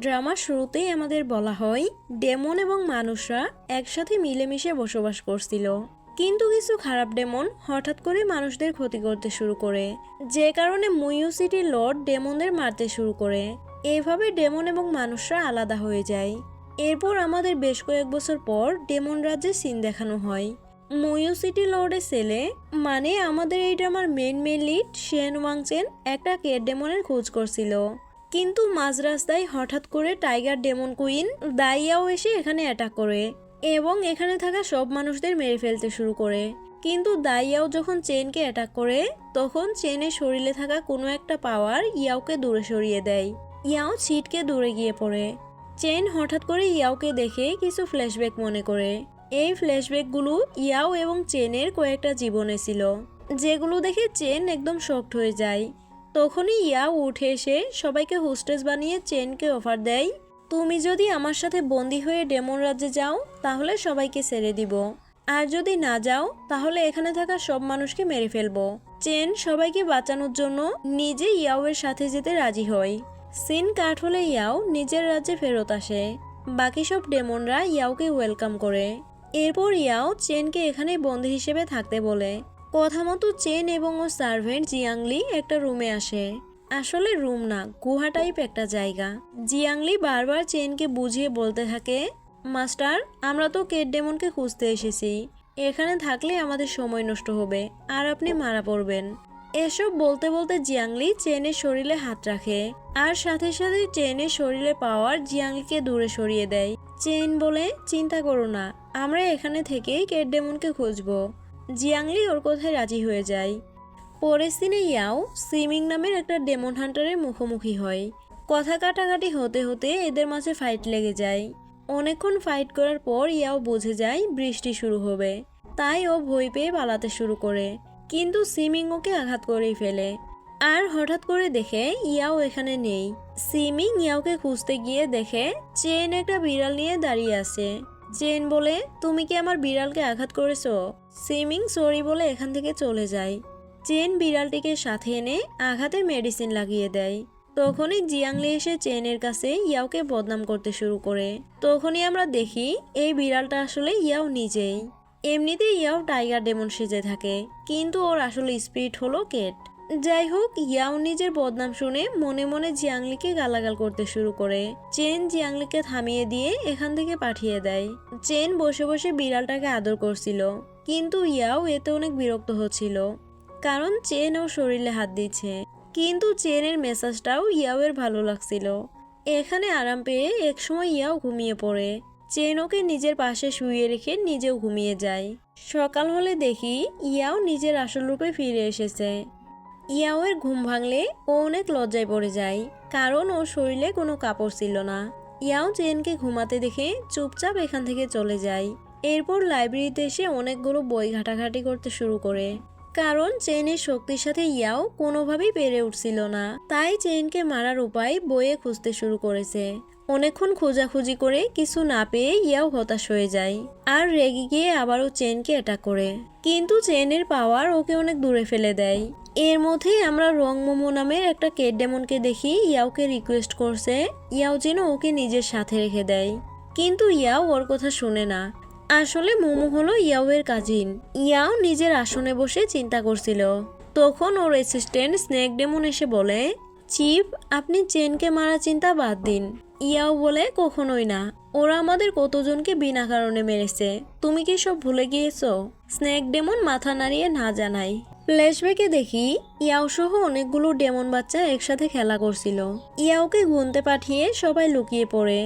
ড্রামার শুরুতেই আমাদের বলা হয় ডেমন এবং মানুষরা একসাথে মিলেমিশে বসবাস করছিল, কিন্তু কিছু খারাপ ডেমন হঠাৎ করে মানুষদের ক্ষতি করতে শুরু করে, যে কারণে মুইউ সিটির লর্ড ডেমনদের মারতে শুরু করে। এভাবে ডেমন এবং মানুষরা আলাদা হয়ে যায়। এরপর আমাদের বেশ কয়েক বছর পর ডেমন রাজ্যের সিন দেখানো হয়। মুইউ সিটি লর্ডের ছেলে, মানে আমাদের এই ড্রামার মেন লিড শেন ওয়াংচেন একটা কেট ডেমনের খোঁজ করছিল, কিন্তু মাঝ রাস্তায় হঠাৎ করে টাইগার ডেমন কুইন দাইয়াও এসে এখানে অ্যাটাক করে এবং এখানে থাকা সব মানুষদের মেরে ফেলতে শুরু করে। কিন্তু দাইয়াও যখন চেনকে অ্যাটাক করে তখন চেনের শরীরে থাকা কোনো একটা পাওয়ার ইয়াওকে দূরে সরিয়ে দেয়। ইয়াও ছিটকে দূরে গিয়ে পড়ে। চেন হঠাৎ করে ইয়াওকে দেখে কিছু ফ্ল্যাশব্যাক মনে করে। এই ফ্ল্যাশব্যাকগুলো ইয়াও এবং চেনের কয়েকটা জীবনে ছিল, যেগুলো দেখে চেন একদম শকড হয়ে যায়। তখনই ইয়াও উঠে এসে সবাইকে হোস্টেস বানিয়ে চেনকে অফার দেয়, তুমি যদি আমার সাথে বন্দী হয়ে ডেমন রাজ্যে যাও তাহলে সবাইকে ছেড়ে দিব, আর যদি না যাও তাহলে এখানে থাকা সব মানুষকে মেরে ফেলবো। চেন সবাইকে বাঁচানোর জন্য নিজে ইয়াওয়ের সাথে যেতে রাজি হয়। সিন কাট হলে ইয়াও নিজের রাজ্যে ফেরত আসে। বাকি সব ডেমনরা ইয়াওকে ওয়েলকাম করে। এরপর ইয়াও চেনকে এখানে বন্দী হিসেবে থাকতে বলে। কথা মতো চেন এবং ওর সার্ভেন্ট জিয়াংলি একটা রুমে আসে। আসলে রুম না, গুহা টাইপ একটা জায়গা। জিয়াংলি বারবার চেনকে বুঝিয়ে বলতে থাকে, মাস্টার, আমরা তো কেট ডেমনকে খুঁজতে এসেছি, এখানে থাকলে আমাদের সময় নষ্ট হবে আর আপনি মারা পড়বেন। এসব বলতে বলতে জিয়াংলি চেনের শরীরে হাত রাখে আর সাথে সাথে চেনের শরীরে পাওয়ার জিয়াংলিকে দূরে সরিয়ে দেয়। চেন বলে, চিন্তা করো না, আমরা এখানে থেকেই কেট ডেমনকে খুঁজবো। জিয়াংলি ওর কথায় রাজি হয়ে যায়। পরের সিনে ইয়াও সিমিং নামের একটা ডেমন হান্টারের মুখোমুখি হয়। কথা কাটাকাটি হতে হতে এদের মাঝে ফাইট লেগে যায়। অনেকক্ষণ ফাইট করার পর ইয়াও বুঝে যায় বৃষ্টি শুরু হবে, তাই ও ভয় পেয়ে পালাতে শুরু করে, কিন্তু সিমিং ওকে আঘাত করেই ফেলে। আর হঠাৎ করে দেখে ইয়াও এখানে নেই। সিমিং ইয়াওকে খুঁজতে গিয়ে দেখে চেন একটা বিড়াল নিয়ে দাঁড়িয়ে আছে। চেন বলে, তুমি কি আমার বিড়ালকে আঘাত করেছো? সিমিং সরি বলে এখান থেকে চলে যায়। চেন বিড়ালটিকে সাথে এনে আঘাতের মেডিসিন লাগিয়ে দেয়। তখনই জিয়াংলি এসে চেনের কাছে ইয়াওকে বদনাম করতে শুরু করে। তখনই আমরা দেখি এই বিড়ালটা আসলে ইয়াও নিজেই। এমনিতেই ইয়াও টাইগার ডেমন সেজে থাকে, কিন্তু ওর আসলে স্পিরিট হলো কেট। যাই হোক, ইয়াও নিজের বদনাম শুনে মনে মনে জিয়াংলিকে গালাগাল করতে শুরু করে। চেন জিয়াংলিকে থামিয়ে দিয়ে এখান থেকে পাঠিয়ে দেয়। চেন বসে বসে বিড়ালটাকে আদর করছিল, কিন্তু ইয়াও এতে অনেক বিরক্ত হচ্ছিল, কারণ চেন ওর শরীরে হাত দিচ্ছে। কিন্তু চেনের মেসাজটাও ইয়াওয়ের ভালো লাগছিল। এখানে আরাম পেয়ে একসময় ইয়াও ঘুমিয়ে পড়ে। চেন ওকে নিজের পাশে শুইয়ে রেখে নিজেও ঘুমিয়ে যায়। সকাল হলে দেখি ইয়াও নিজের আসল রূপে ফিরে এসেছে। ইয়াওয়ের ঘুম ভাঙলে ও অনেক লজ্জায় পড়ে যায়, কারণ ওর শরীরে কোনো কাপড় ছিল না। ইয়াও চেনকে ঘুমাতে দেখে চুপচাপ এখান থেকে চলে যায়। এরপর লাইব্রেরিতে এসে অনেকগুলো বই ঘাটাঘাটি করতে শুরু করে, কারণ চেনের শক্তির সাথে ইয়াও কোনোভাবেই পেরে উঠছিল না। তাই চেনকে মারার উপায় বইয়ে খুঁজতে শুরু করেছে। অনেকক্ষণ খোঁজাখুঁজি করে কিছু না পেয়ে ইয়াও হতাশ হয়ে যায় আর রেগে গিয়ে আবারও চেনকে অ্যাটাক করে, কিন্তু চেনের পাওয়ার ওকে অনেক দূরে ফেলে দেয়। এর মধ্যেই আমরা রং মোমো নামের একটা কেট ডেমনকে দেখি ইয়াওকে রিকোয়েস্ট করছে ইয়াও যেন ওকে নিজের সাথে রেখে দেয়, কিন্তু ইয়াও ওর কথা শুনে না। আসলে মোমো হলো ইয়াওয়ের কাজিন। ইয়াও নিজের আসনে বসে চিন্তা করছিল। তখন ওর অ্যাসিস্ট্যান্ট স্নেক ডেমন এসে বলে, চিফ, আপনি চেনকে মারা চিন্তা বাদ দিন। ইয়াও বলে, কখনোই না, ওরা আমাদের কতজনকে বিনা কারণে মেরেছে, তুমি কি সব ভুলে গিয়েছো? স্নেক ডেমন মাথা নাড়িয়ে না জানায়। ফ্ল্যাশব্যাকে দেখি ইয়াও সহ অনেকগুলো ডেমন বাচ্চা একসাথে খেলা করছিল। ইয়াওকে গুনতে পাঠিয়ে সবাই লুকিয়ে পড়ে।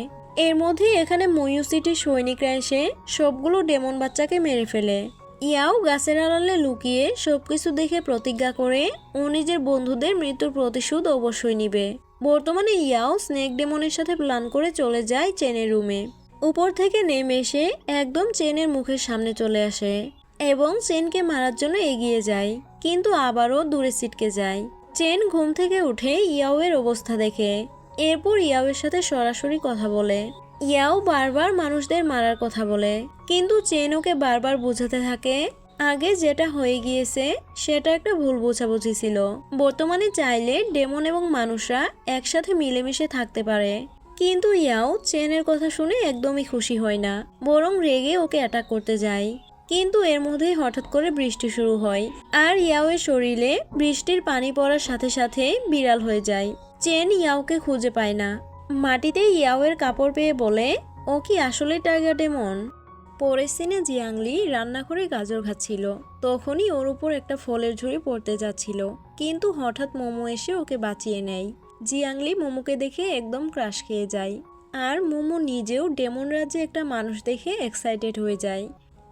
এর মধ্যে এখানে মুইউ সিটির সৈনিকরা এসে সবগুলো ডেমন বাচ্চাকে মেরে ফেলে। ইয়াও গাছের আড়ালে লুকিয়ে সবকিছু দেখে প্রতিজ্ঞা করে ও নিজের বন্ধুদের মৃত্যুর প্রতিশোধ অবশ্যই নিবে। বর্তমানে ইয়াও স্নেক ডেমনের সাথে প্ল্যান করে চলে যায় চেনের রুমে। উপর থেকে নেমে এসে একদম চেনের মুখের সামনে চলে আসে এবং চেনকে মারার জন্য এগিয়ে যায়, কিন্তু আবারও দূরে ছিটকে যায়। চেন ঘুম থেকে উঠে ইয়াওয়ের অবস্থা দেখে। এরপর ইয়াওয়ের সাথে সরাসরি কথা বলে। ইয়াও বারবার মানুষদের মারার কথা বলে, কিন্তু চেন ওকে বারবার বোঝাতে থাকে আগে যেটা হয়ে গিয়েছে সেটা একটা ভুল বোঝাবুঝি ছিল। বর্তমানে চাইলে ডেমন এবং মানুষরা একসাথে মিলেমিশে থাকতে পারে, কিন্তু ইয়াও চেনের কথা শুনে একদমই খুশি হয় না, বরং রেগে ওকে অ্যাটাক করতে যায়। কিন্তু এর মধ্যেই হঠাৎ করে বৃষ্টি শুরু হয়, আর ইয়াওয়ের শরীরে বৃষ্টির পানি পড়ার সাথে সাথে বিড়াল হয়ে যায়। চেন ইয়াওকে খুঁজে পায় না। মাটিতে ইয়াওয়ের কাপড় পেয়ে বলে, ও কি আসলে টাইগার ডেমন? পরের সিনে জিয়াংলি রান্নাঘরে গাজর খাচ্ছিল। তখনই ওর উপর একটা ফলের ঝুড়ি পড়তে যাচ্ছিল, কিন্তু হঠাৎ মোমো এসে ওকে বাঁচিয়ে নেয়। জিয়াংলি মোমোকে দেখে একদম ক্রাশ খেয়ে যায়, আর মোমো নিজেও ডেমন রাজ্যে একটা মানুষ দেখে এক্সাইটেড হয়ে যায়।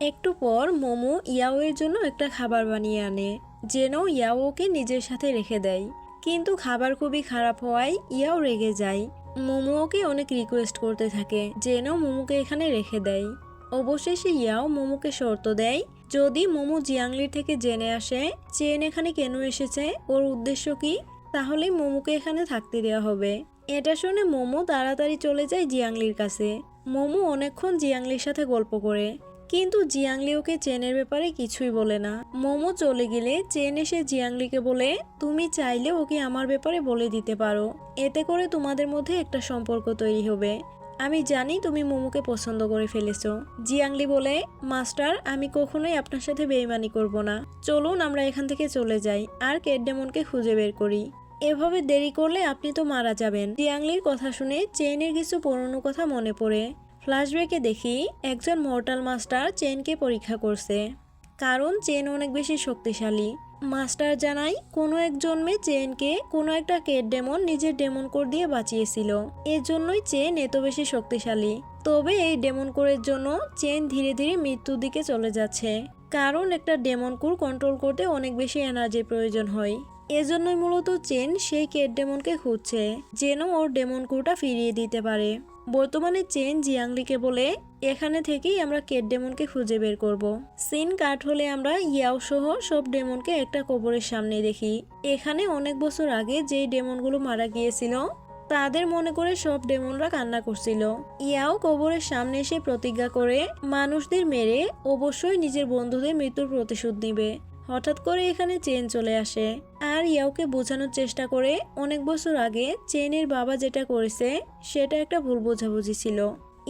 একটু পর মোমো ইয়াওয়ের জন্য একটা খাবার বানিয়ে আনে, যেন ইয়াও ওকে নিজের সাথে রেখে দেয়। কিন্তু খাবার খুবই খারাপ হওয়ায় ইয়াও রেগে যায়। মোমো ওকে অনেক রিকোয়েস্ট করতে থাকে যেন মোমোকে এখানে রেখে দেয়। অবশেষে ইয়াও মোমোকে শর্ত দেয়, যদি মোমো জিয়াংলির থেকে জেনে আসে চেন এখানে কেন এসেছে, ওর উদ্দেশ্য কি, তাহলে মোমোকে এখানে থাকতে দেওয়া হবে। এটা শুনে মোমো তাড়াতাড়ি চলে যায় জিয়াংলির কাছে। মোমো অনেকক্ষণ জিয়াংলির সাথে গল্প করে, কিন্তু জিয়াংলি ওকে চেনের ব্যাপারে কিছুই বলে না। মোমো চলে গেলে চেন এসে জিয়াংলিকে বলে, তুমি চাইলে ওকে আমার ব্যাপারে বলে দিতে পারো, এতে করে তোমাদের মধ্যে একটা সম্পর্ক তৈরি হবে। আমি জানি তুমি মোমোকে পছন্দ করে ফেলেছো। জিয়াংলি বলে, মাস্টার, আমি কখনোই আপনার সাথে বেইমানি করব না। চলুন আমরা এখান থেকে চলে যাই আর ক্যাট ডেমনকে খুঁজে বের করি। এভাবে দেরি করলে আপনি তো মারা যাবেন। জিয়াংলির কথা শুনে চেনের কিছু পুরনো কথা মনে পড়ে। ফ্ল্যাশব্যাকে দেখি একজন মর্টাল মাস্টার চেনকে পরীক্ষা করছে, কারণ চেন অনেক বেশি শক্তিশালী। মাস্টার জানায় কোনো এক জন্মে চেনকে কোনো একটা কেট ডেমন নিজের ডেমন কোর দিয়ে বাঁচিয়েছিল, এর জন্যই চেন এত বেশি শক্তিশালী। তবে এই ডেমন কোরের জন্য চেন ধীরে ধীরে মৃত্যুর দিকে চলে যাচ্ছে, কারণ একটা ডেমন কোর কন্ট্রোল করতে অনেক বেশি এনার্জির প্রয়োজন হয়। এজন্যই মূলত চেন সেই কেট ডেমনকে খুঁজছে, যেন ওর ডেমন কোরটা ফিরিয়ে দিতে পারে। বর্তমানে চেন জিয়াংলিকে বলে, এখানে থেকেই আমরা কেট ডেমনকে খুঁজে বের করব। সিন কাট হলে আমরা ইয়াও সহ সব ডেমনকে একটা কবরের সামনে দেখি। এখানে অনেক বছর আগে যেই ডেমনগুলো মারা গিয়েছিল তাদের মনে করে সব ডেমনরা কান্না করছিল। ইয়াও কবরের সামনে এসে প্রতিজ্ঞা করে মানুষদের মেরে অবশ্যই নিজের বন্ধুদের মৃত্যুর প্রতিশোধ নিবে। হঠাৎ করে এখানে চেন চলে আসে, আর ইয়াওকে বোঝানোর চেষ্টা করে অনেক বছর আগে চেনের বাবা যেটা করেছে সেটা একটা ভুল বোঝাবুঝি ছিল।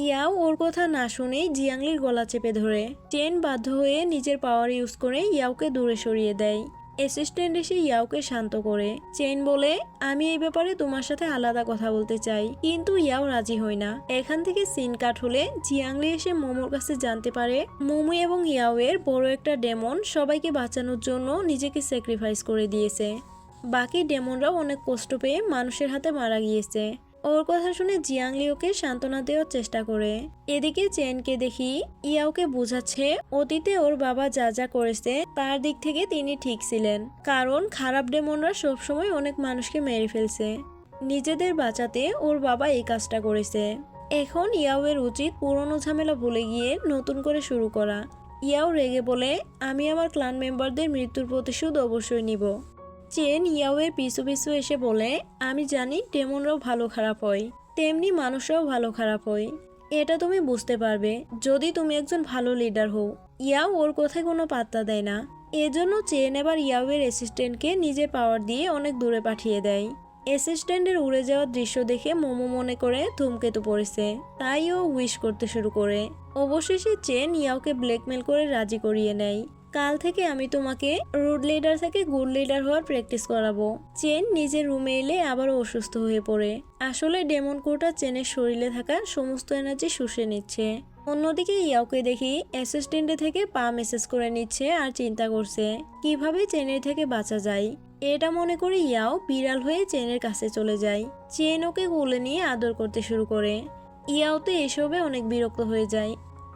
ইয়াও ওর কথা না শুনেই জিয়াংলির গলা চেপে ধরে। চেন বাধ্য হয়ে নিজের পাওয়ার ইউজ করে ইয়াওকে দূরে সরিয়ে দেয়। অ্যাসিস্ট্যান্ট এসে ইয়াওকে শান্ত করে। চেন বলে, আমি এই ব্যাপারে তোমার সাথে আলাদা কথা বলতে চাই, কিন্তু ইয়াও রাজি হয় না। এখান থেকে সিন কাট হলে জিয়াংলি এসে মোমোর কাছে জানতে পারে মোমো এবং ইয়াওয়ের বড় একটা ডেমন সবাইকে বাঁচানোর জন্য নিজেকে স্যাক্রিফাইস করে দিয়েছে। বাকি ডেমনরাও অনেক কষ্ট পেয়ে মানুষের হাতে মারা গিয়েছে। ওর কথা শুনে জিয়াংলি ওকে সান্ত্বনা দেওয়ার চেষ্টা করে। এদিকে চেনকে দেখি ইয়াওকে বোঝাচ্ছে অতীতে ওর বাবা যা যা করেছে তার দিক থেকে তিনি ঠিক ছিলেন, কারণ খারাপ ডেমনরা সবসময় অনেক মানুষকে মেরে ফেলছে। নিজেদের বাঁচাতে ওর বাবা এই কাজটা করেছে। এখন ইয়াওয়ের উচিত পুরনো ঝামেলা ভুলে গিয়ে নতুন করে শুরু করা। ইয়াও রেগে বলে, আমি আমার ক্লান মেম্বারদের মৃত্যুর প্রতিশোধ অবশ্যই নিব। চেন ইয়াওয়ের পিছু পিছু এসে বলে, আমি জানি ডেমনরাও ভালো খারাপ হয়, তেমনি মানুষরাও ভালো খারাপ হয়। এটা তুমি বুঝতে পারবে যদি তুমি একজন ভালো লিডার হও। ইয়াও ওর কথায় কোনো পাত্তা দেয় না। এজন্য চেন এবার ইয়াওয়ের অ্যাসিস্ট্যান্টকে নিজের পাওয়ার দিয়ে অনেক দূরে পাঠিয়ে দেয়। অ্যাসিস্ট্যান্টের উড়ে যাওয়ার দৃশ্য দেখে মোমো মনে করে ধূমকেতু পড়েছে, তাই ও উইশ করতে শুরু করে। অবশেষে চেন ইয়াওকে ব্ল্যাকমেল করে রাজি করিয়ে নেয়। কাল থেকে আমি তোমাকে রুড লিডার থেকে গুড লিডার হওয়ার প্র্যাকটিস করাবো। চেন নিজের রুমে এলে আবারও অসুস্থ হয়ে পড়ে। আসলে ডেমন কোরটা চেনের শরীরে থাকা সমস্ত এনার্জি শুষে নিচ্ছে। অন্যদিকে ইয়াওকে দেখি অ্যাসিস্ট্যান্টে থেকে পা মেসেজ করে নিচ্ছে আর চিন্তা করছে কিভাবে চেনের থেকে বাঁচা যায়। এটা মনে করে ইয়াও বিড়াল হয়ে চেনের কাছে চলে যায়। চেন ওকে কোলে নিয়ে আদর করতে শুরু করে। ইয়াও তো এসবে অনেক বিরক্ত হয়ে যায়।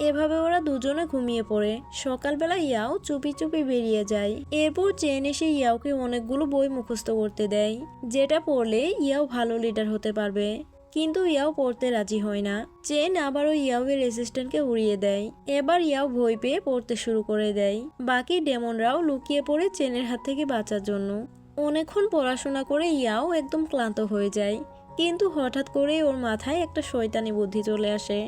এভাবে ওরা দুজনে ঘুমিয়ে পড়ে। সকালবেলা ইয়াও চুপি চুপি বেরিয়ে যায়। এরপর চেন এসে ইয়াওকে অনেকগুলো বই মুখস্থ করতে দেয়, যেটা পড়লে ইয়াও ভালো লিডার হতে পারবে। কিন্তু ইয়াও পড়তে রাজি হয় না। চেন আবারও ইয়াওয়ের রেসিস্ট্যান্টকে উড়িয়ে দেয়। এবার ইয়াও ভয় পেয়ে পড়তে শুরু করে দেয়। বাকি ডেমনরাও লুকিয়ে পড়ে চেনের হাত থেকে বাঁচার জন্য। অনেকক্ষণ পড়াশোনা করে ইয়াও একদম ক্লান্ত হয়ে যায়, কিন্তু হঠাৎ করে ওর মাথায় একটা শয়তানি বুদ্ধি চলে আসে।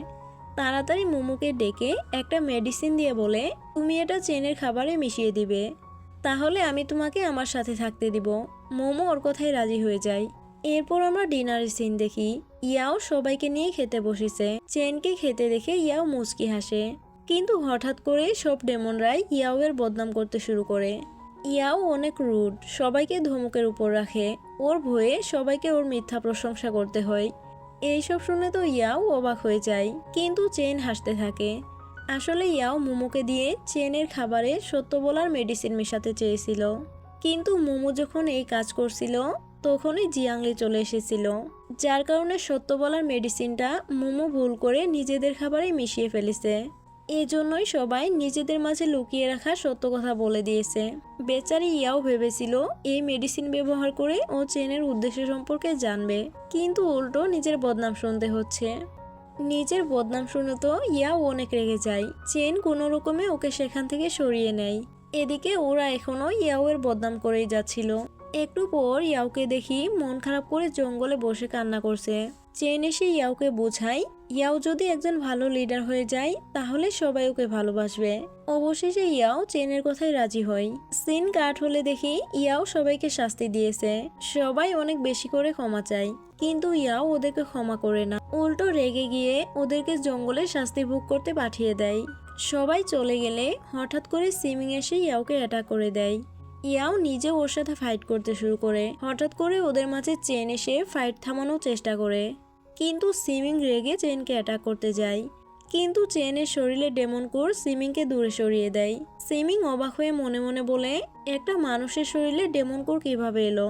তাড়াতাড়ি মোমোকে ডেকে একটা মেডিসিন দিয়ে বলে, তুমি এটা চেনের খাবারে মিশিয়ে দিবে, তাহলে আমি তোমাকে আমার সাথে থাকতে দিব। মোমো ওর কথায় রাজি হয়ে যায়। এরপর আমরা ডিনারের সিন দেখি। ইয়াও সবাইকে নিয়ে খেতে বসেছে। চেনকে খেতে দেখে ইয়াও মুচকি হাসে। কিন্তু হঠাৎ করে সব ডেমনরাই ইয়াও এর বদনাম করতে শুরু করে। ইয়াও অনেক রুড, সবাইকে ধমকের উপর রাখে। ওর ভয়ে সবাইকে ওর মিথ্যা প্রশংসা করতে হয়। এইসব শুনে তো ইয়াও অবাক হয়ে যায়, কিন্তু চেন হাসতে থাকে। আসলে ইয়াও মোমোকে দিয়ে চেনের খাবারে সত্য বলার মেডিসিন মেশাতে চেয়েছিল, কিন্তু মোমো যখন এই কাজ করছিল তখনই জিয়াংলি চলে এসেছিল, যার কারণে সত্য বলার মেডিসিনটা মোমো ভুল করে নিজেদের খাবারে মিশিয়ে ফেলেছে। এজন্যই সবাই নিজেদের মাঝে লুকিয়ে রাখা সত্য কথা বলে দিয়েছে। বেচারি ইয়াও ভেবেছিল এই মেডিসিন ব্যবহার করে ও চেনের উদ্দেশ্য সম্পর্কে জানবে, কিন্তু উল্টো নিজের বদনাম শুনতে হচ্ছে। নিজের বদনাম শুনে তো ইয়াও অনেক রেগে যায়। চেন কোনো রকমে ওকে সেখান থেকে সরিয়ে নেয়। এদিকে ওরা এখনো ইয়াওয়ের বদনাম করেই যাচ্ছিল। একটু পর ইয়াওকে দেখি মন খারাপ করে জঙ্গলে বসে কান্না করছে। চেন এসে ইয়াওকে বোঝায় ইয়াও যদি একজন ভালো লিডার হয়ে যায় তাহলে সবাই ওকে ভালোবাসবে। অবশেষে ইয়াও চেনের কথায় রাজি হয়। সিন কাট হলে দেখি ইয়াও সবাইকে শাস্তি দিয়েছে। সবাই অনেক বেশি করে ক্ষমা চায়, কিন্তু ইয়াও ওদেরকে ক্ষমা করে না। উল্টো রেগে গিয়ে ওদেরকে জঙ্গলে শাস্তি ভোগ করতে পাঠিয়ে দেয়। সবাই চলে গেলে হঠাৎ করে সিমিং এসে ইয়াওকে অ্যাটাক করে দেয়। ইয়াও নিজে ওর সাথে ফাইট করতে শুরু করে। হঠাৎ করে ওদের মাঝে চেন এসে ফাইট থামানোর চেষ্টা করে, কিন্তু সিমিং রেগে চেনকে অ্যাটাক করতে যায়। কিন্তু চেনের শরীরে ডেমন কোর সিমিংকে দূরে সরিয়ে দেয়। সিমিং অবাক হয়ে মনে মনে বলে, একটা মানুষের শরীরে ডেমন কোর কিভাবে এলো?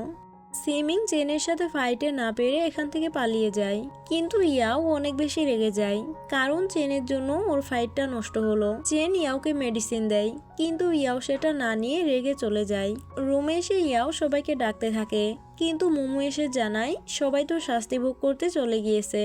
সিমিং চেনের সাথে ফাইটে না পেরে এখান থেকে পালিয়ে যায়, কিন্তু ইয়াও অনেক বেশি রেগে যায়, কারণ চেনের জন্য ওর ফাইটটা নষ্ট হলো। চেন ইয়াওকে মেডিসিন দেয়, কিন্তু ইয়াও সেটা না নিয়ে রেগে চলে যায়। রুমে এসে ইয়াও সবাইকে ডাকতে থাকে, কিন্তু মোমো এসে জানায় সবাই তো শাস্তি ভোগ করতে চলে গিয়েছে।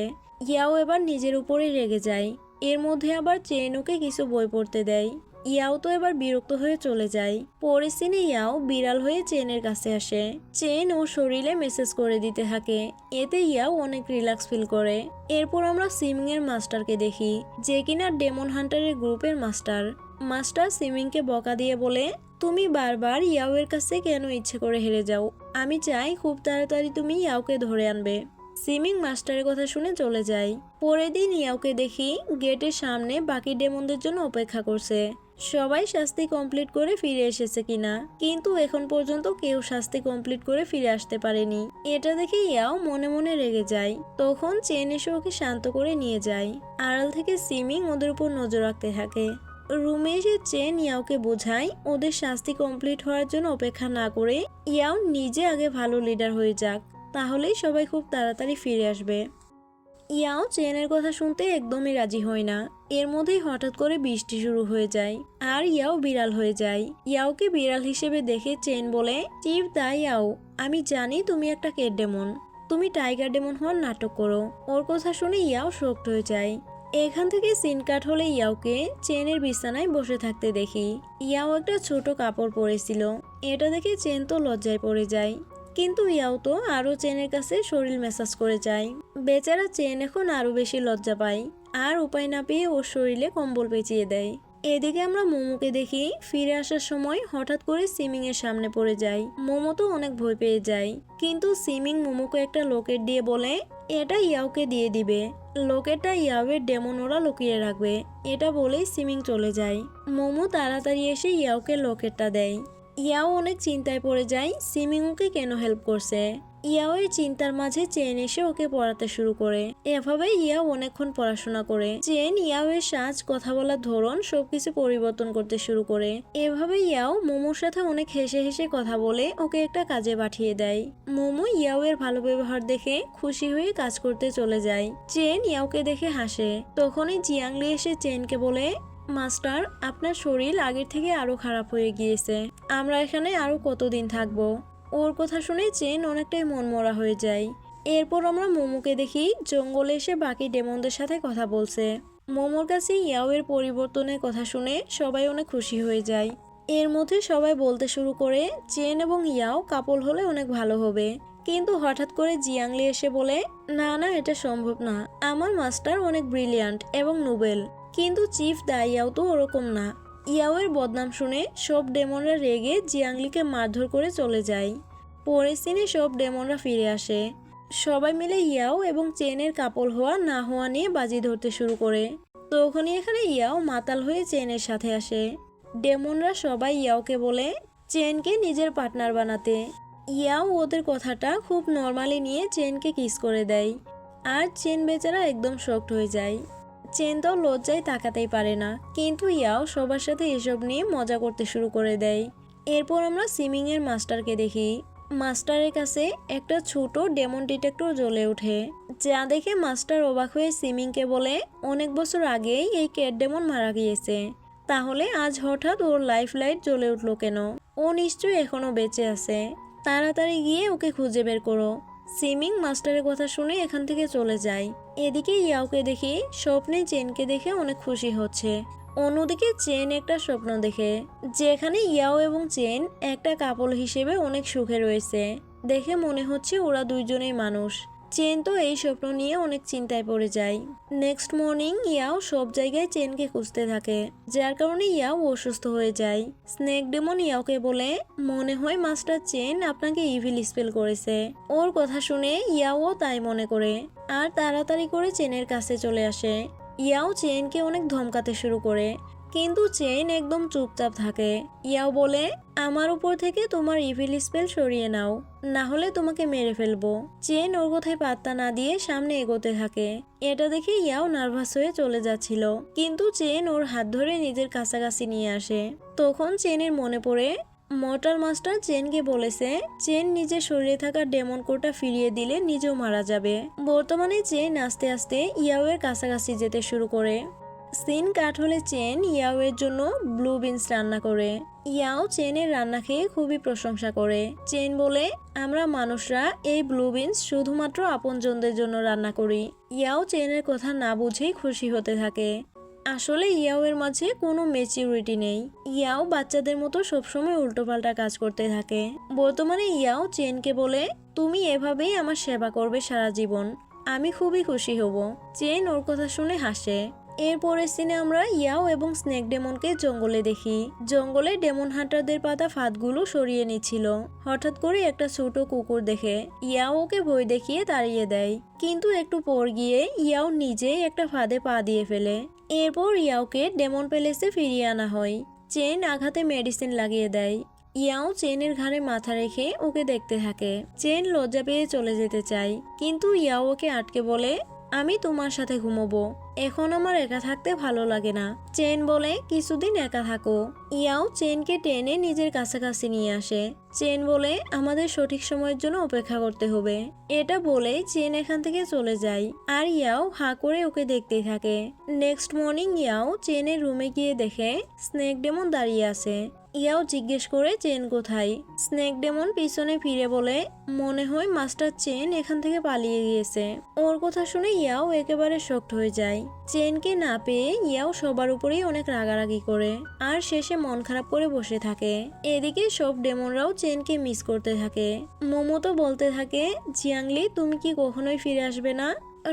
ইয়াও এবার নিজের উপরে রেগে যায়। এর মধ্যে আবার চেন ওকে কিছু বই পড়তে দেয়। ইয়াও তো এবার বিরক্ত হয়ে চলে যায়। পরের সিনে ইয়াও বিড়াল হয়ে চেনের কাছে আসে। চেন ওর শরীরে মেসেজ করে দিতে থাকে, এতে ইয়াও অনেক রিল্যাক্স ফিল করে। এরপর আমরা সিমিং এর মাস্টারকে দেখি, যে কিনা ডেমন হান্টারের গ্রুপের মাস্টার। মাস্টার সিমিংকে বকা দিয়ে বলে, তুমি বারবার ইয়াও এর কাছে কেন ইচ্ছে করে হেরে যাও? আমি চাই খুব তাড়াতাড়ি তুমি ইয়াওকে ধরে আনবে। সিমিং মাস্টারের কথা শুনে চলে যায়। পরের দিন ইয়াওকে দেখি গেটের সামনে বাকি ডেমনদের জন্য অপেক্ষা করছে। সবাই শাস্তি কমপ্লিট করে ফিরে এসেছে কিনা, কিন্তু এখন পর্যন্ত কেউ শাস্তি কমপ্লিট করে ফিরে আসতে পারেনি। এটা দেখে ইয়াও মনে মনে রেগে যায়। তখন চেন এসে ওকে শান্ত করে নিয়ে যায়। আড়াল থেকে সিমিং ওদের উপর নজর রাখতে থাকে। রুমে এসে চেন ইয়াওকে বোঝায় ওদের শাস্তি কমপ্লিট হওয়ার জন্য অপেক্ষা না করে ইয়াও নিজে আগে ভালো লিডার হয়ে যাক, তাহলেই সবাই খুব তাড়াতাড়ি ফিরে আসবে। ইয়াও চেনের কথা শুনতে একদমই রাজি হয় না। এর মধ্যেই হঠাৎ করে বৃষ্টি শুরু হয়ে যায়, আর ইয়াও বিড়াল হয়ে যায়। ইয়াওকে বিড়াল হিসেবে দেখে চেন বলে, চিফ দা ইয়াও, আমি জানি তুমি একটা কেট ডেমন, তুমি টাইগার ডেমন হওয়ার নাটক করো। ওর কথা শুনে ইয়াও শক্ত হয়ে যায়। এখান থেকে সিন কাট হলে ইয়াওকে চেনের বিছানায় বসে থাকতে দেখি। ইয়াও একটা ছোট কাপড় পরেছিল, এটা দেখে চেন তো লজ্জায় পড়ে যায়, কিন্তু ইয়াও তো আরো চেনের কাছে শরীর ম্যাসাজ করে যায়। বেচারা চেন এখন আরো বেশি লজ্জা পায়, আর উপায় না পেয়ে ওর শরীরে কম্বল পেঁচিয়ে দেয়। এদিকে আমরা মোমোকে দেখি ফিরে আসার সময় হঠাৎ করে সিমিং এর সামনে পড়ে যায়। মোমো তো অনেক ভয় পেয়ে যায়, কিন্তু সিমিং মোমোকে একটা লকেট দিয়ে বলে এটা ইয়াওকে দিয়ে দিবে। লকেটটা ইয়াওয়ের ডেমন ওরা লুকিয়ে রাখবে, এটা বলেই সিমিং চলে যায়। মোমো তাড়াতাড়ি এসে ইয়াওকে লকেটটা দেয়। ইয়াও অনেক চিন্তায় পড়ে যায় সিমিং ওকে কেন হেল্প করছে। ইয়াও এর চিন্তার মাঝে চেন এসে ওকে পড়াতে শুরু করে। এভাবে ইয়াও অনেকক্ষণ পড়াশোনা করে। চেন ইয়াও এর সাজ, কথা বলার ধরন সবকিছু পরিবর্তন করতে শুরু করে। এভাবে ইয়াও মোমোর সাথে অনেক হেসে হেসে কথা বলে ওকে একটা কাজে পাঠিয়ে দেয়। মোমো ইয়াও এর ভালো ব্যবহার দেখে খুশি হয়ে কাজ করতে চলে যায়। চেন ইয়াওকে দেখে হাসে। তখনই জিয়াংলি এসে চেনকে বলে, মাস্টার, আপনার শরীর আগের থেকে আরো খারাপ হয়ে গিয়েছে, আমরা এখানে আরো কতদিন থাকবো? ওর কথা শুনে চেন অনেকটাই মনমরা হয়ে যায়। এরপর আমরা মোমোকে দেখি জঙ্গলে এসে বাকি ডেমনদের সাথে কথা বলছে। মোমোর কাছে ইয়াও এর পরিবর্তনের কথা শুনে সবাই অনেক খুশি হয়ে যায়। এর মধ্যে সবাই বলতে শুরু করে চেন এবং ইয়াও কাপল হলে অনেক ভালো হবে, কিন্তু হঠাৎ করে জিয়াংলি এসে বলে, না না, এটা সম্ভব না, আমার মাস্টার অনেক ব্রিলিয়ান্ট এবং নোবেল, কিন্তু চিফ দা ইয়াও তো ওরকম না। ইয়াও এর বদনাম শুনে সব ডেমনরা রেগে জিয়াংলিকে মারধর করে চলে যায়। পরের সিনে সব ডেমনরা ফিরে আসে। সবাই মিলে ইয়াও এবং চেনের কাপল হওয়া না হওয়া নিয়ে বাজি ধরতে শুরু করে। তখনই এখানে ইয়াও মাতাল হয়ে চেনের সাথে আসে। ডেমনরা সবাই ইয়াওকে বলে চেনকে নিজের পার্টনার বানাতে। ইয়াও ওদের কথাটা খুব নর্মালি নিয়ে চেনকে কিস করে দেয়। আর চেন বেচারা একদম শকড হয়ে যায়। চেন তো লজ্জায় তাকাতেই পারে না, কিন্তু ইয়াও সবার সাথে এসব নিয়ে মজা করতে শুরু করে দেয়। এরপর আমরা সুইমিংয়ের মাস্টারকে দেখি। মাস্টারের কাছে একটা ছোট ডেমন ডিটেক্টর জ্বলে ওঠে, যা দেখে মাস্টার অবাক হয়ে সিমিংকে বলে অনেক বছর আগেই এই ক্যাট ডেমন মারা গিয়েছে, তাহলে আজ হঠাৎ ওর লাইফ লাইট জ্বলে উঠলো কেন? ও নিশ্চয়ই এখনো বেঁচে আছে, তাড়াতাড়ি গিয়ে ওকে খুঁজে বের করো। সিমিং মাস্টারের কথা শুনে এখান থেকে চলে যায়। এদিকে ইয়াওকে দেখে স্বপ্নে চেনকে দেখে অনেক খুশি হচ্ছে। অন্যদিকে চেন একটা স্বপ্ন দেখে, যেখানে ইয়াও এবং চেন একটা কাপল হিসেবে অনেক সুখে রয়েছে। দেখে মনে হচ্ছে ওরা দুইজনেই মানুষ। চেন তো এই স্বপ্ন নিয়ে অনেক চিন্তায় পড়ে যায়। নেক্সট মর্নিং ইয়াও সব জায়গায় চেনকে খুঁজতে থাকে, যার কারণে ইয়াও অসুস্থ হয়ে যায়। স্নেক ডেমন ইয়াওকে বলে মনে হয় মাস্টার চেন আপনাকে ইভিল স্পেল করেছে। ওর কথা শুনে ইয়াও তাই মনে করে আর তাড়াতাড়ি করে চেনের কাছে চলে আসে। ইয়াও চেনকে অনেক ধমকাতে শুরু করে, কিন্তু চেন একদম চুপচাপ থাকে। ইয়াও বলে আমার উপর থেকে তোমার ইভিল স্পেল সরিয়ে নাও, না হলে তোমাকে মেরে ফেলবো। চেন ওর কথায় পাত্তা না দিয়ে সামনে এগোতে থাকে। এটা দেখে ইয়াও নার্ভাস হয়ে চলে যাচ্ছিল, কিন্তু চেন ওর হাত ধরে নিজের কাছাকাছি নিয়ে আসে। তখন চেনের মনে পড়ে মর্টাল মাস্টার চেনকে বলেছে চেন নিজের শরীরে থাকা ডেমন কোরটা ফিরিয়ে দিলে নিজেও মারা যাবে। বর্তমানে চেন আস্তে আস্তে ইয়াওয়ের কাছাকাছি যেতে শুরু করে। সিন কাট হলে চেন ইয়াওয়ের জন্য ব্লু বিনস রান্না করে। ইয়াও চেনের রান্না খেয়ে খুবই প্রশংসা করে। চেন বলে আমরা মানুষরা এই ব্লু বিনস শুধুমাত্র আপনজনদের জন্য রান্না করি। ইয়াও চেনের কথা না বুঝেই খুশি হতে থাকে। আসলে ইয়াওয়ের মাঝে কোনো ম্যাচিউরিটি নেই। ইয়াও বাচ্চাদের মতো সবসময় উল্টোপাল্টা কাজ করতে থাকে। বর্তমানে ইয়াও চেনকে বলে তুমি এভাবেই আমার সেবা করবে সারা জীবন, আমি খুবই খুশি হব। চেন ওর কথা শুনে হাসে। এরপরের সিনে আমরা ইয়াও এবং স্নেক ডেমনকে জঙ্গলে দেখি। জঙ্গলে ডেমন হান্টারদের পাতা ফাঁদগুলো সরিয়ে নিচ্ছিল। হঠাৎ করে একটা ছোট কুকুর দেখে ইয়াও ওকে ভয় দেখিয়ে তাড়িয়ে দেয়, কিন্তু একটু পর গিয়ে ইয়াও নিজেই একটা ফাঁদে পা দিয়ে ফেলে। এরপর ইয়াওকে ডেমন প্যালেসে ফিরিয়ে আনা হয়। চেন আঘাতে মেডিসিন লাগিয়ে দেয়। ইয়াও চেনের ঘাড়ে মাথা রেখে ওকে দেখতে থাকে। চেন লজ্জা পেয়ে চলে যেতে চায়, কিন্তু ইয়াও ওকে আটকে বলে আমি তোমার সাথে ঘুমোবো, এখন আমার একা থাকতে ভালো লাগে না। চেন বলে কিছুদিন একা থাকো। ইয়াও চেনকে টেনে নিজের কাছাকাছি নিয়ে আসে। চেন বলে আমাদের সঠিক সময়ের জন্য অপেক্ষা করতে হবে। এটা বলে চেন এখান থেকে চলে যায়, আর ইয়াও হাঁ করে ওকে দেখতেই থাকে। নেক্সট মর্নিং ইয়াও চেনের রুমে গিয়ে দেখে স্নেক ডেমন দাঁড়িয়ে আছে। ইয়াও জিজ্ঞেস করে চেন কোথায়। স্নেক ডেমন পিছনে ফিরে বলে মনে হয় মাস্টার চেন এখান থেকে পালিয়ে গিয়েছে। ওর কথা শুনে ইয়াও একেবারে শকড হয়ে যায়। চেনকে না পেয়ে ইয়াও সবার উপরেই অনেক রাগারাগি করে আর শেষে মন খারাপ করে বসে থাকে। এদিকে সব ডেমনরাও চেনকে মিস করতে থাকে। মোমো তো বলতে থাকে জিয়াংলি তুমি কি কখনোই ফিরে আসবে না?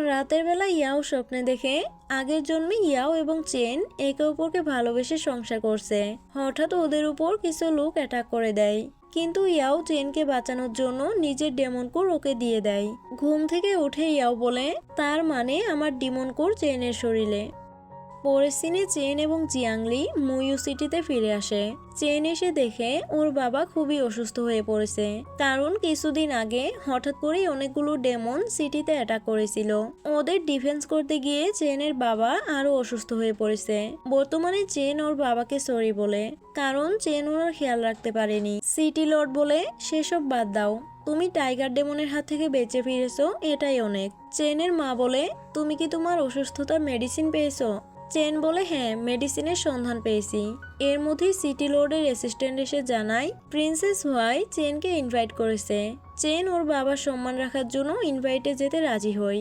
রাতের বেলা ইয়াও স্বপ্নে দেখে আগের জন্মে ইয়াও এবং চেন একে অপরকে ভালোবেসে সংসার করছে। হঠাৎ ওদের উপর কিছু লোক অ্যাটাক করে দেয়, কিন্তু ইয়াও চেনকে বাঁচানোর জন্য নিজের ডেমন কোর ওকে দিয়ে দেয়। ঘুম থেকে উঠে ইয়াও বলে তার মানে আমার ডেমন কোর চেনের শরীরে। পরের সিনে চেন এবং জিয়াংলি মুইউ সিটিতে ফিরে আসে। চেন এসে দেখে ওর বাবা খুবই অসুস্থ হয়ে পড়েছে, কারণ কিছুদিন আগে হঠাৎ করেই অনেকগুলো ডেমন সিটিতে অ্যাটাক করেছিল। ওদের ডিফেন্স করতে গিয়ে চেনের বাবা আরো অসুস্থ হয়ে পড়েছে। বর্তমানে চেন ওর বাবাকে সরি বলে, কারণ চেন ওনার খেয়াল রাখতে পারেনি। সিটি লর্ড বলে সেসব বাদ দাও, তুমি টাইগার ডেমনের হাত থেকে বেঁচে ফিরেছো, এটাই অনেক। চেনের মা বলে তুমি কি তোমার অসুস্থতার মেডিসিন পেয়েছো? চেন বলে হ্যাঁ, মেডিসিনের সন্ধান পেয়েছি। এর মধ্যেই সিটি লর্ডের অ্যাসিস্ট্যান্ট এসে জানায় প্রিন্সেস হোয়াই চেনকে ইনভাইট করেছে। চেন ওর বাবার সম্মান রাখার জন্য ইনভাইটে যেতে রাজি হয়।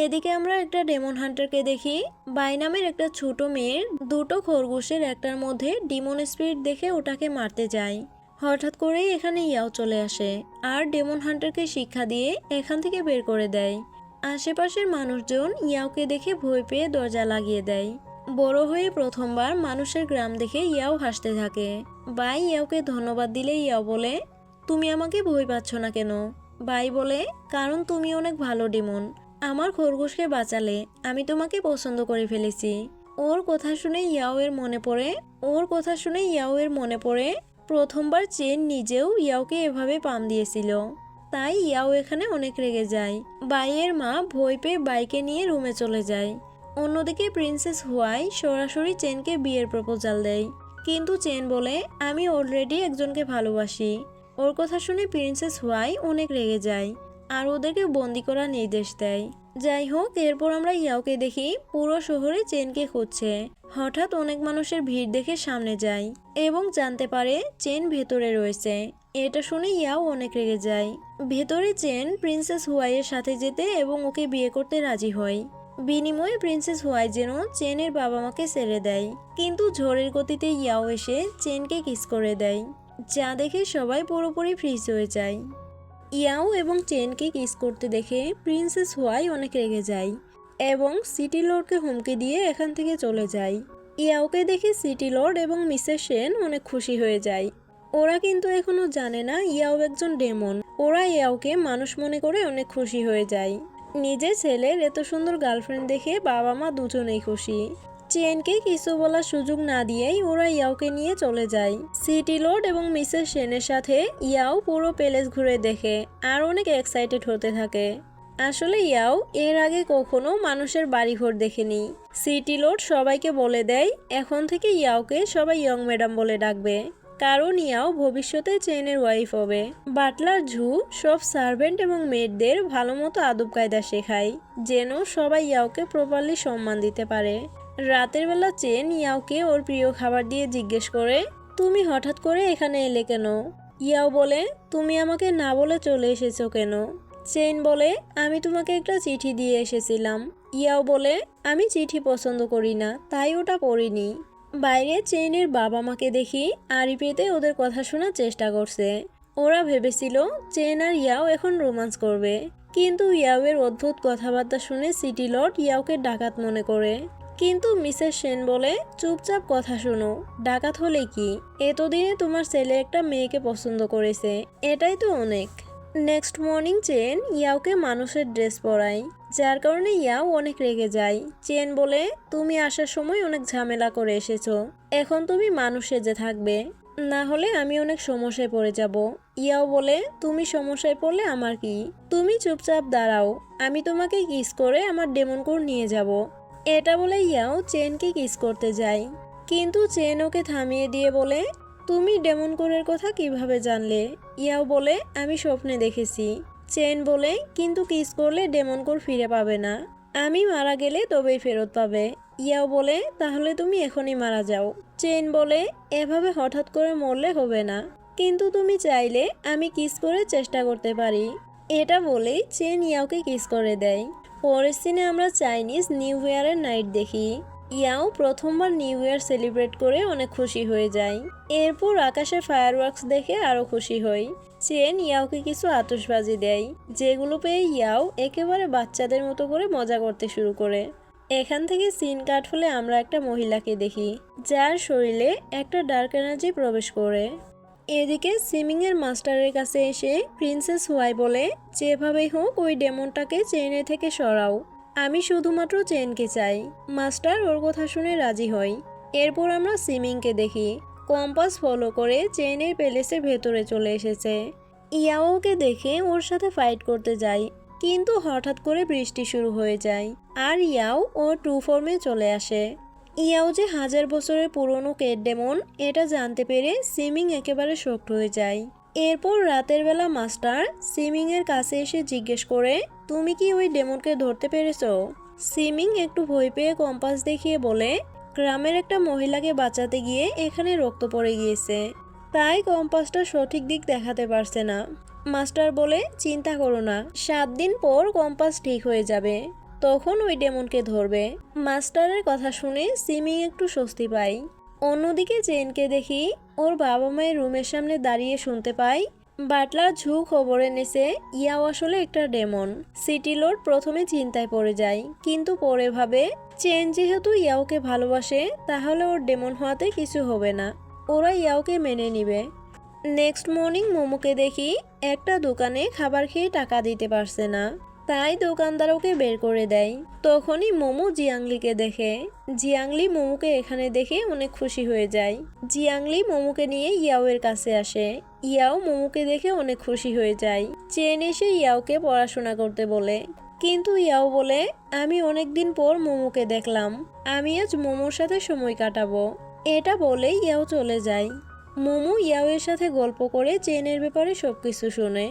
এদিকে আমরা একটা ডেমন হান্টারকে দেখি। বাই নামের একটা ছোট মেয়ের দুটো খরগোশের একটার মধ্যে ডিমন স্পিরিট দেখে ওটাকে মারতে যায়। হঠাৎ করেই এখানে ইয়াও চলে আসে আর ডেমন হান্টারকে শিক্ষা দিয়ে এখান থেকে বের করে দেয়। আশেপাশের মানুষজন ইয়াওকে দেখে ভয় পেয়ে দরজা লাগিয়ে দেয়। বড় হয়ে প্রথমবার মানুষের গ্রাম দেখে ইয়াও হাসতে থাকে। বাই ইয়াওকে ধন্যবাদ দিলে ইয়াও বলে তুমি আমাকে ভয় পাচ্ছ না কেন? বাই বলে, কারণ তুমি অনেক ভালো ডেমন, আমার খরগোশকে বাঁচালে, আমি তোমাকে পছন্দ করে ফেলেছি। ওর কথা শুনে ইয়াও এর মনে পড়ে প্রথমবার চেন নিজেও ইয়াওকে এভাবে পাম দিয়েছিল। তাই ইয়াও এখানে অনেক রেগে যায়। বাইয়ের মা ভয় পেয়ে বাইকে নিয়ে রুমে চলে যায়। অন্যদিকে প্রিন্সেস হুয়াই সরাসরি চেনকে বিয়ের প্রপোজাল দেয়, কিন্তু চেন বলে, আমি অলরেডি একজনকে ভালোবাসি। ওর কথা শুনে প্রিন্সেস হুয়াই অনেক রেগে যায় আর ওদেরকে বন্দি করার নির্দেশ দেয়। যাই হোক, এরপর আমরা ইয়াওকে দেখি পুরো শহরে চেনকে খুঁজছে। হঠাৎ অনেক মানুষের ভিড় দেখে সামনে যায় এবং জানতে পারে চেন ভেতরে রয়েছে। এটা শুনে ইয়াও অনেক রেগে যায়। ভেতরে চেন প্রিন্সেস হুয়াইয়ের সাথে যেতে এবং ওকে বিয়ে করতে রাজি হয়। বিনিময়ে প্রিন্সেস হুয়াই যেন চেনের বাবা মাকে ছেড়ে দেয়, কিন্তু ঝড়ের গতিতে ইয়াও এসে চেনকে কিস করে দেয়, যা দেখে সবাই পুরোপুরি ফ্রিজ হয়ে যায়। ইয়াও এবং চেনকে কিস করতে দেখে প্রিন্সেস হুয়াই অনেক রেগে যায় এবং সিটি লর্ডকে হুমকি দিয়ে এখান থেকে চলে যায়। ইয়াওকে দেখে সিটি লর্ড এবং মিসেস সেন অনেক খুশি হয়ে যায়। ওরা কিন্তু এখনো জানে না ইয়াও একজন ডেমন। ওরা ইয়াওকে মানুষ মনে করে অনেক খুশি হয়ে যায়। নিজের ছেলের এত সুন্দর গার্লফ্রেন্ড দেখে বাবা মা দুজনেই খুশি। চেনকে কিছু বলার সুযোগ না দিয়েই ওরা ইয়াওকে নিয়ে চলে যায়। সিটি লর্ড এবং মিসেস সেনের সাথে ইয়াও পুরো প্যালেস ঘুরে দেখে আর অনেক এক্সাইটেড হতে থাকে। আসলে ইয়াও এর আগে কখনো মানুষের বাড়িঘর দেখেনি। সিটি লর্ড সবাইকে বলে দেয় এখন থেকে ইয়াওকে সবাই ইয়ং ম্যাডাম বলে ডাকবে, কারণ ইয়াও ভবিষ্যতে চেনের ওয়াইফ হবে। বাটলার ঝু সব সার্ভেন্ট এবং মেয়েদের ভালো মতো আদব কায়দা শেখায়, যেন সবাই ইয়াওকে প্রপারলি সম্মান দিতে পারে। রাতের বেলা চেন ইয়াওকে ওর প্রিয় খাবার দিয়ে জিজ্ঞেস করে, তুমি হঠাৎ করে এখানে এলে কেন? ইয়াও বলে, তুমি আমাকে না বলে চলে এসেছো কেন? চেন বলে, আমি তোমাকে একটা চিঠি দিয়ে এসেছিলাম। ইয়াও বলে, আমি চিঠি পছন্দ করি না, তাই ওটা পড়িনি। বাইরে চেনের বাবা মাকে দেখি আড়ি পেতে ওদের কথা শোনার চেষ্টা করছে। ওরা ভেবেছিল চেন আর ইয়াও এখন রোমান্স করবে, কিন্তু ইয়াওয়ের অদ্ভুত কথাবার্তা শুনে সিটি লর্ড ইয়াওকে ডাকাত মনে করে। কিন্তু মিসেস সেন বলে, চুপচাপ কথা শোনো, ডাকাত হলে কি, এতদিনে তোমার ছেলে একটা মেয়েকে পছন্দ করেছে, এটাই তো অনেক। নেক্সট মর্নিং চেন ইয়াওকে মানুষের ড্রেস পরায়, যার কারণে ইয়াও অনেক রেগে যায়। চেন বলে, তুমি আসার সময় অনেক ঝামেলা করে এসেছো, এখন তুমি মানুষ সেজে থাকবে, না হলে আমি অনেক সমস্যায় পড়ে যাব। ইয়াও বলে, তুমি সমস্যায় পড়লে আমার কি, তুমি চুপচাপ দাঁড়াও, আমি তোমাকে কিস করে আমার ডেমন কোর নিয়ে যাব। এটা বলে ইয়াও চেনকে কিস করতে যায়, কিন্তু চেন ওকে থামিয়ে দিয়ে বলে, তুমি ডেমন কোরের কথা কিভাবে জানলে? ইয়াও বলে, আমি স্বপ্নে দেখেছি। চেন বলে, কিন্তু কিস করলে ডেমন কোর ফিরে পাবে না, আমি মারা গেলে তবেই ফেরত পাবে। ইয়াও বলে, তাহলে তুমি এখনই মারা যাও। চেন বলে, এভাবে হঠাৎ করে মরলে হবে না, কিন্তু তুমি চাইলে আমি কিস করে চেষ্টা করতে পারি। এটা বলেই চেন ইয়াওকে কিস করে দেয়। পরের সিনে আমরা চাইনিজ নিউ ইয়ারের নাইট দেখি। ইয়াও প্রথমবার নিউ ইয়ার সেলিব্রেট করে অনেক খুশি হয়ে যায়। এরপর আকাশে ফায়ারওয়ার্কস দেখে আরও খুশি হই। চেন ইয়াওকে কিছু আতশবাজি দেয়, যেগুলো পেয়ে ইয়াও একেবারে বাচ্চাদের মতো করে মজা করতে শুরু করে। এখান থেকে সিন কাট হলে আমরা একটা মহিলাকে দেখি, যার শরীরে একটা ডার্ক এনার্জি প্রবেশ করে। এদিকে সিমিংয়ের মাস্টারের কাছে এসে প্রিন্সেস হুয়াই বলে, যেভাবেই হোক ওই ডেমনটাকে চেনের থেকে সরাও, আমি শুধুমাত্র চেনকে চাই। মাস্টার ওর কথা শুনে রাজি হয়। এরপর আমরা সিমিংকে দেখি কম্পাস ফলো করে চেনের প্যালেসের ভেতরে চলে এসেছে। ইয়াওকে দেখে ওর সাথে ফাইট করতে যায়, কিন্তু হঠাৎ করে বৃষ্টি শুরু হয়ে যায় আর ইয়াও ওর ট্রু ফর্মে চলে আসে। ইয়াও যে 1000 বছরের পুরনো কেট ডেমন এটা জানতে পেরে সিমিং একেবারে শক্ট হয়ে যায়। এরপর রাতের বেলা মাস্টার সিমিং এর কাছে এসে জিজ্ঞেস করে, তুমি কি ওই ডেমনকে ধরতে পেরেছো? সিমিং একটু ভয় পেয়ে কম্পাস দেখিয়ে বলে, গ্রামের একটা মহিলাকে বাঁচাতে গিয়ে এখানে রক্ত পড়ে গিয়েছে, তাই কম্পাসটা সঠিক দিক দেখাতে পারছে না। মাস্টার বলে, চিন্তা করো না, 7 দিন পর কম্পাস ঠিক হয়ে যাবে, তখন ওই ডেমনকে ধরবে। মাস্টারের কথা শুনে সিমিং একটু স্বস্তি পায়। অন্যদিকে চেনকে দেখি ওর বাবা মায়ের রুমের সামনে দাঁড়িয়ে শুনতে পাই বাটলার ঝু খবর এনেছে ইয়াও আসলে একটা ডেমন। সিটি লর্ড প্রথমে চিন্তায় পড়ে যায়, কিন্তু পরে ভাবে চেন যেহেতু ইয়াওকে ভালোবাসে তাহলে ওর ডেমন হওয়াতে কিছু হবে না, ওরা ইয়াওকে মেনে নিবে। নেক্সট মর্নিং মোমোকে দেখি একটা দোকানে খাবার খেয়ে টাকা দিতে পারছে না, তাই দোকানদার ওকে বের করে দেয়। তখনই মোমো জিয়াংলিকে দেখে। জিয়াংলি মোমোকে এখানে দেখে অনেক খুশি হয়ে যায়। জিয়াংলি মোমোকে নিয়ে ইয়াওয়ের কাছে আসে। ইয়াও মোমোকে দেখে অনেক খুশি হয়ে যায়। চেন এসে ইয়াওকে পড়াশোনা করতে বলে, কিন্তু ইয়াও বলে আমি অনেকদিন পর মোমোকে দেখলাম, আমি আজ মোমোর সাথে সময় কাটাবো। এটা বলে ইয়াও চলে যায়। মোমো ইয়াওয়ের সাথে গল্প করে চেনের ব্যাপারে সবকিছু শোনে।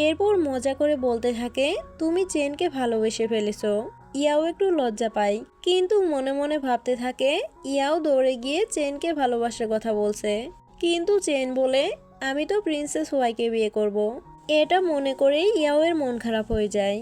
এরপর মজা করে বলতে থাকে, তুমি চেনকে ভালোবেসে ফেলেছো। ইয়াও একটু লজ্জা পায়, কিন্তু মনে মনে ভাবতে থাকে ইয়াও দৌড়ে গিয়ে চেনকে ভালোবাসার কথা বলছে, কিন্তু চেন বলে আমি তো প্রিন্সেস হুয়াইকে বিয়ে করব। এটা মনে করেই ইয়াওয়ের মন খারাপ হয়ে যায়।